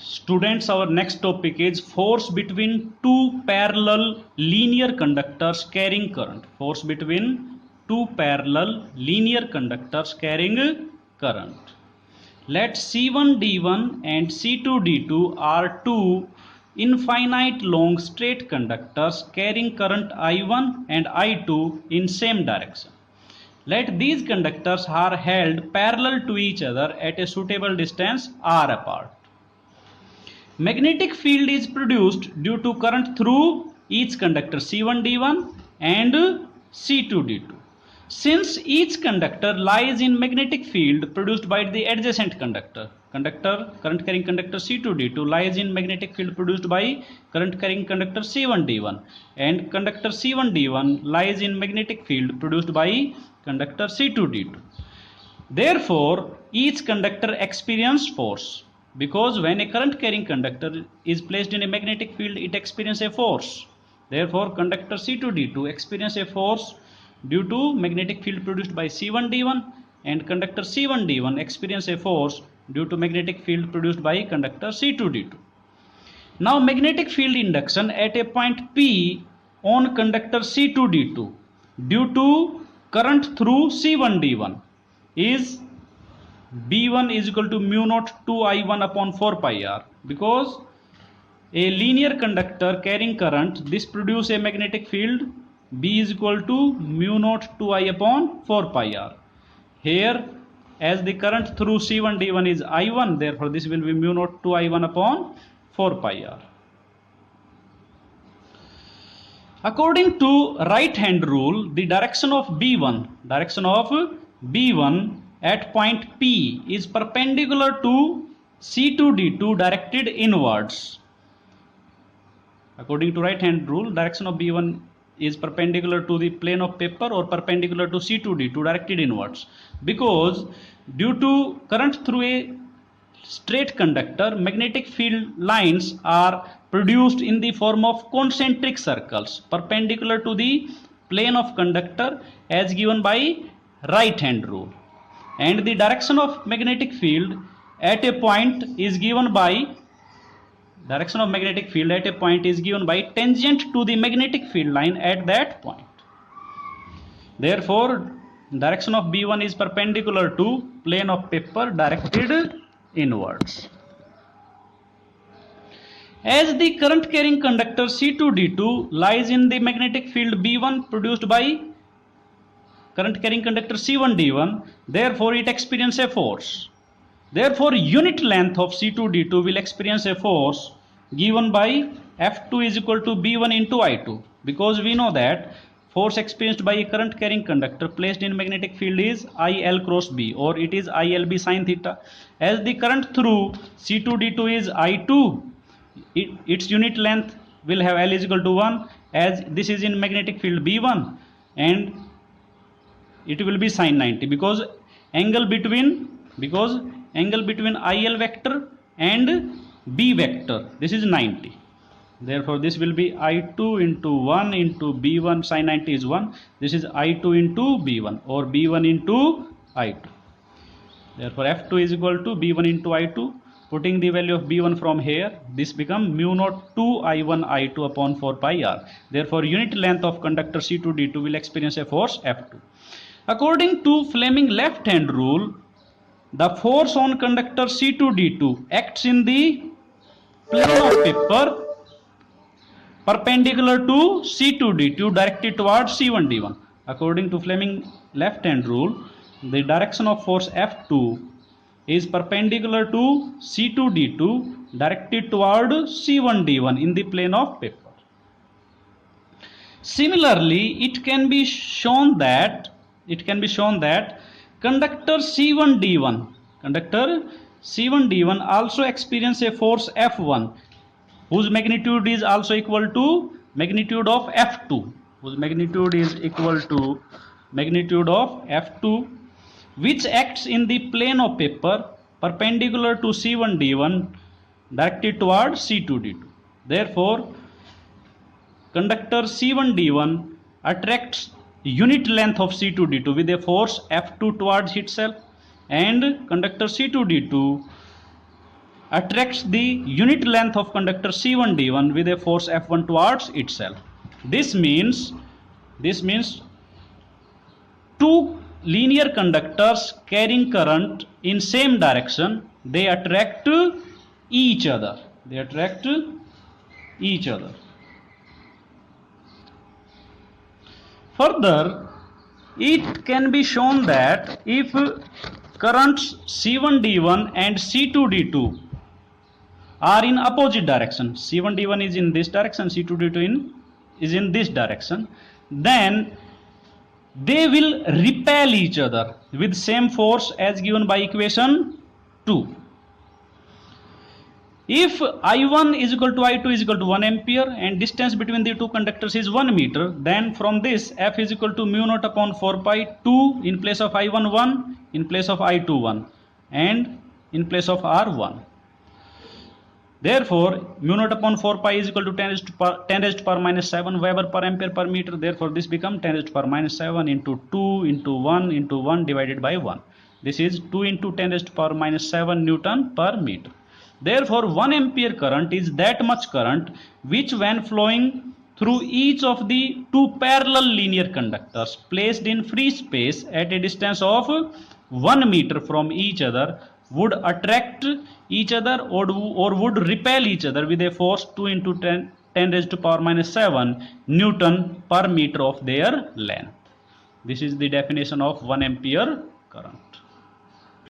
Students, our next topic is force between two parallel linear conductors carrying current. Force between two parallel linear conductors carrying current. Let C1d1 and C2d2 are two infinite long straight conductors carrying current I1 and I2 in same direction. Let these conductors are held parallel to each other at a suitable distance r apart. Magnetic field is produced due to current through each conductor C1d1 and C2d2. Since each conductor lies in magnetic field produced by the adjacent conductor, current carrying conductor C2d2 lies in magnetic field produced by current carrying conductor C1d1, and conductor C1d1 lies in magnetic field produced by conductor C2d2. Therefore, each conductor experiences force, because when a current carrying conductor is placed in a magnetic field, it experiences a force. Therefore, conductor C2d2 experiences a force due to magnetic field produced by C1d1, and conductor C1d1 experiences a force due to magnetic field produced by conductor C2d2. Now, magnetic field induction at a point P on conductor C2d2 due to current through C1d1 is B1 is equal to mu naught 2I1 upon 4 pi r, because a linear conductor carrying current, this produce a magnetic field B is equal to mu naught 2I upon 4 pi r. Here, as the current through C1d1 is I1, therefore this will be mu naught 2I1 upon 4 pi r. According to right hand rule, the direction of B1 at point P is perpendicular to C2d2 directed inwards. According to right hand rule, direction of B1 is perpendicular to the plane of paper or perpendicular to C2d2 directed inwards, because due to current through a straight conductor, magnetic field lines are produced in the form of concentric circles perpendicular to the plane of conductor as given by right hand rule, and the direction of magnetic field at a point is given by tangent to the magnetic field line at that point. Therefore, direction of B1 is perpendicular to plane of paper directed inwards. As the current carrying conductor C2d2 lies in the magnetic field B1 produced by current carrying conductor C1d1, therefore it experiences a force. Therefore, unit length of C2d2 will experience a force given by F2 is equal to B1 into I2, because we know that force experienced by a current carrying conductor placed in magnetic field is IL cross B, or it is ILB sin theta. As the current through C2d2 is I2, its unit length will have L is equal to 1, as this is in magnetic field B1, and it will be sin 90, because angle between IL vector and B vector, this is 90. Therefore, this will be I2 into 1 into B1 sin 90 is 1. This is I2 into B1 or B1 into I2. Therefore, F2 is equal to B1 into I2. Putting the value of B1 from here, this becomes mu naught 2I1 I2 upon 4 pi r. Therefore, unit length of conductor C2d2 will experience a force F2. According to Fleming left hand rule, the force on conductor C2d2 acts in the plane of paper perpendicular to C2d2 directed towards C1d1. According to Fleming left hand rule, the direction of force F2 is perpendicular to C2d2 directed toward C1d1 in the plane of paper. Similarly, it can be shown that conductor C1d1 also experience a force F1, whose magnitude is also equal to magnitude of F2, which acts in the plane of paper perpendicular to C1d1 directed towards C2d2. Therefore, conductor C1d1 attracts unit length of C2d2 with a force F2 towards itself, and conductor C2d2 attracts the unit length of conductor C1 D1 with a force F1 towards itself. This means two linear conductors carrying current in same direction, they attract each other. Further, it can be shown that if currents C1 D1 and C2 D2 are in opposite direction, C1 D1 is in this direction, C2 D2 is in this direction, then they will repel each other with same force as given by equation 2. If I1 is equal to I2 is equal to 1 ampere and distance between the two conductors is 1 meter, then from this F is equal to mu naught upon 4 pi, 2 in place of I1 1, in place of I2 1, and in place of R 1. Therefore, mu naught upon 4 pi is equal to 10 raised to power minus 7 Weber per ampere per meter. Therefore, this becomes 10 raised to power minus 7 into 2 into 1 into 1 divided by 1. This is 2 into 10 raised to power minus 7 Newton per meter. Therefore, 1 ampere current is that much current which, when flowing through each of the two parallel linear conductors placed in free space at a distance of 1 meter from each other, would attract each other or would repel each other with a force 2 into 10 raised to power minus 7 Newton per meter of their length. This is the definition of 1 ampere current.